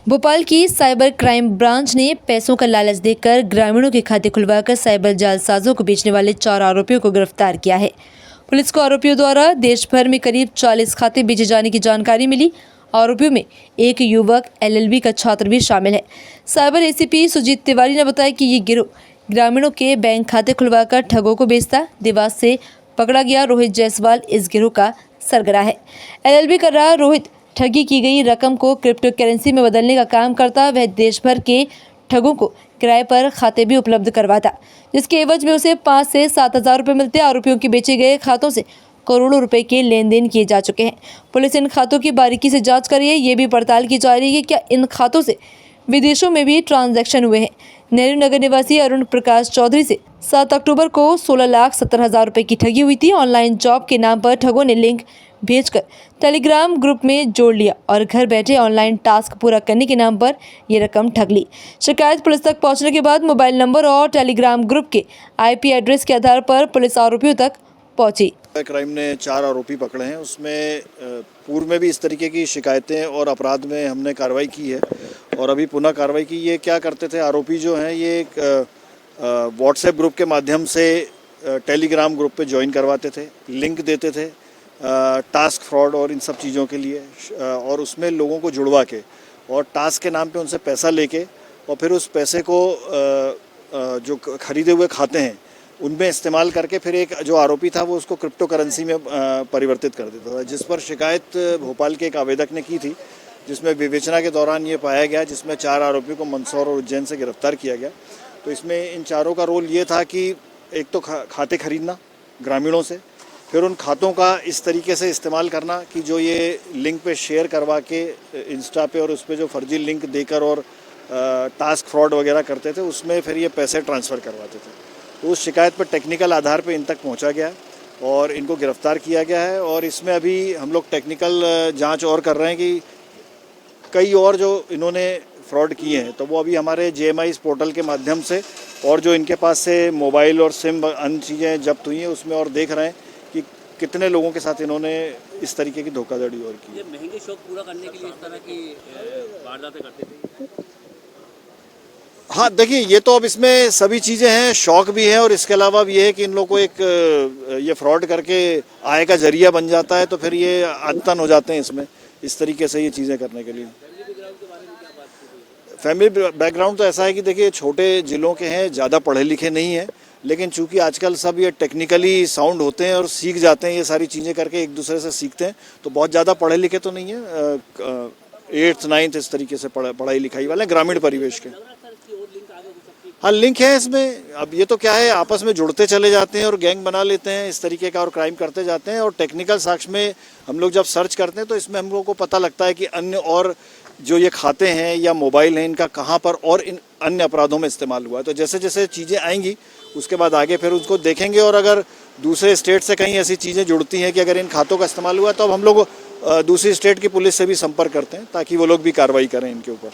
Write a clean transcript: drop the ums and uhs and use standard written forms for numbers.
भोपाल की cyber crime branch ने पैसों का लालच देकर ग्रामीणों के खाते खुलवाकर साइबर जालसाजों को बेचने वाले 4 आरोपियों को गिरफ्तार किया है। पुलिस को आरोपियों द्वारा देश भर में करीब 40 खाते बेचे जाने की जानकारी मिली। आरोपियों में एक युवक एलएलबी का छात्र भी शामिल है। साइबर एसीपी सुजीत तिवारी ने बताया कि ये गिरोह ग्रामीणों के बैंक खाते खुलवाकर ठगों को बेचता। देवास से पकड़ा गया रोहित जायसवाल इस गिरोह का सरगना है। एलएलबी कर रहा रोहित ठगी की गई रकम को क्रिप्टो करेंसी में बदलने का काम करता। वह देश भर के ठगों को किराए पर खाते भी उपलब्ध करवाता, जिसके एवज में उसे 5 से 7 हज़ार रुपये मिलते। आरोपियों के बेचे गए खातों से करोड़ों रुपए के लेन देन किए जा चुके हैं। पुलिस इन खातों की बारीकी से जांच कर रही है। ये भी पड़ताल की जा रही है कि क्या इन खातों से विदेशों में भी ट्रांजैक्शन हुए हैं। नेहरू नगर निवासी अरुण प्रकाश चौधरी से 7 अक्टूबर को 16,70,000 रुपए की ठगी हुई थी। ऑनलाइन जॉब के नाम पर ठगों ने लिंक भेजकर टेलीग्राम ग्रुप में जोड़ लिया और घर बैठे ऑनलाइन टास्क पूरा करने के नाम पर ये रकम ठग ली। शिकायत पुलिस तक पहुंचने के बाद मोबाइल नंबर और टेलीग्राम ग्रुप के आईपी एड्रेस के आधार पर पुलिस आरोपियों तक पहुंची। क्राइम ने 4 आरोपी पकड़े हैं। उसमें पूर्व में भी इस तरीके की शिकायतें और अपराध में हमने कार्रवाई की है और अभी पुनः कार्रवाई की। ये क्या करते थे, आरोपी जो हैं ये एक व्हाट्सएप ग्रुप के माध्यम से टेलीग्राम ग्रुप पे ज्वाइन करवाते थे, लिंक देते थे टास्क फ्रॉड और इन सब चीज़ों के लिए, और उसमें लोगों को जुड़वा के और टास्क के नाम पे उनसे पैसा लेके और फिर उस पैसे को जो खरीदे हुए खाते हैं उनमें इस्तेमाल करके फिर एक जो आरोपी था वो उसको क्रिप्टो करेंसी में परिवर्तित कर देता था, जिस पर शिकायत भोपाल के एक आवेदक ने की थी, जिसमें विवेचना के दौरान ये पाया गया, जिसमें 4 आरोपियों को मंदसौर और उज्जैन से गिरफ्तार किया गया। तो इसमें इन चारों का रोल ये था कि एक तो खाते खरीदना ग्रामीणों से, फिर उन खातों का इस तरीके से इस्तेमाल करना कि जो ये लिंक पे शेयर करवा के इंस्टा पे और उस पर जो फर्जी लिंक देकर और टास्क फ्रॉड वगैरह करते थे, उसमें फिर ये पैसे ट्रांसफ़र करवाते थे। तो उस शिकायत पर टेक्निकल आधार पे इन तक पहुंचा गया और इनको गिरफ्तार किया गया है। और इसमें अभी हम लोग टेक्निकल जांच और कर रहे हैं कि कई और जो इन्होंने फ्रॉड किए हैं तो वो अभी हमारे JMI पोर्टल के माध्यम से और जो इनके पास से मोबाइल और सिम अन्य चीज़ें जब्त हुई हैं उसमें और देख रहे हैं कि कितने लोगों के साथ इन्होंने इस तरीके की धोखाधड़ी और की। ये महंगे शौक पूरा करने के लिए इस तरह की वारदातें करते थे। हाँ देखिए, ये तो अब इसमें सभी चीज़ें हैं, शौक भी है और इसके अलावा भी ये है कि इन लोगों को एक ये फ्रॉड करके आय का जरिया बन जाता है, तो फिर ये आदतन हो जाते हैं इसमें इस तरीके से ये चीज़ें करने के लिए। फैमिली बैकग्राउंड तो ऐसा है कि देखिए छोटे ज़िलों के हैं, ज़्यादा पढ़े लिखे नहीं हैं, लेकिन चूंकि आजकल सब ये टेक्निकली साउंड होते हैं और सीख जाते हैं, ये सारी चीज़ें करके एक दूसरे से सीखते हैं, तो बहुत ज़्यादा पढ़े लिखे तो नहीं है, 8th 9th इस तरीके से पढ़ाई लिखाई वाले ग्रामीण परिवेश के। हाँ लिंक है इसमें। अब ये तो क्या है, आपस में जुड़ते चले जाते हैं और गैंग बना लेते हैं इस तरीके का और क्राइम करते जाते हैं। और टेक्निकल साक्ष्य में हम लोग जब सर्च करते हैं तो इसमें हम लोगों को पता लगता है कि अन्य और जो ये खाते हैं या मोबाइल हैं इनका कहाँ पर और इन अन्य अपराधों में इस्तेमाल हुआ है। तो जैसे जैसे चीज़ें आएंगी उसके बाद आगे फिर उसको देखेंगे, और अगर दूसरे स्टेट से कहीं ऐसी चीज़ें जुड़ती हैं कि अगर इन खातों का इस्तेमाल हुआ तो अब हम लोग दूसरी स्टेट की पुलिस से भी संपर्क करते हैं ताकि वो लोग भी कार्रवाई करें इनके ऊपर।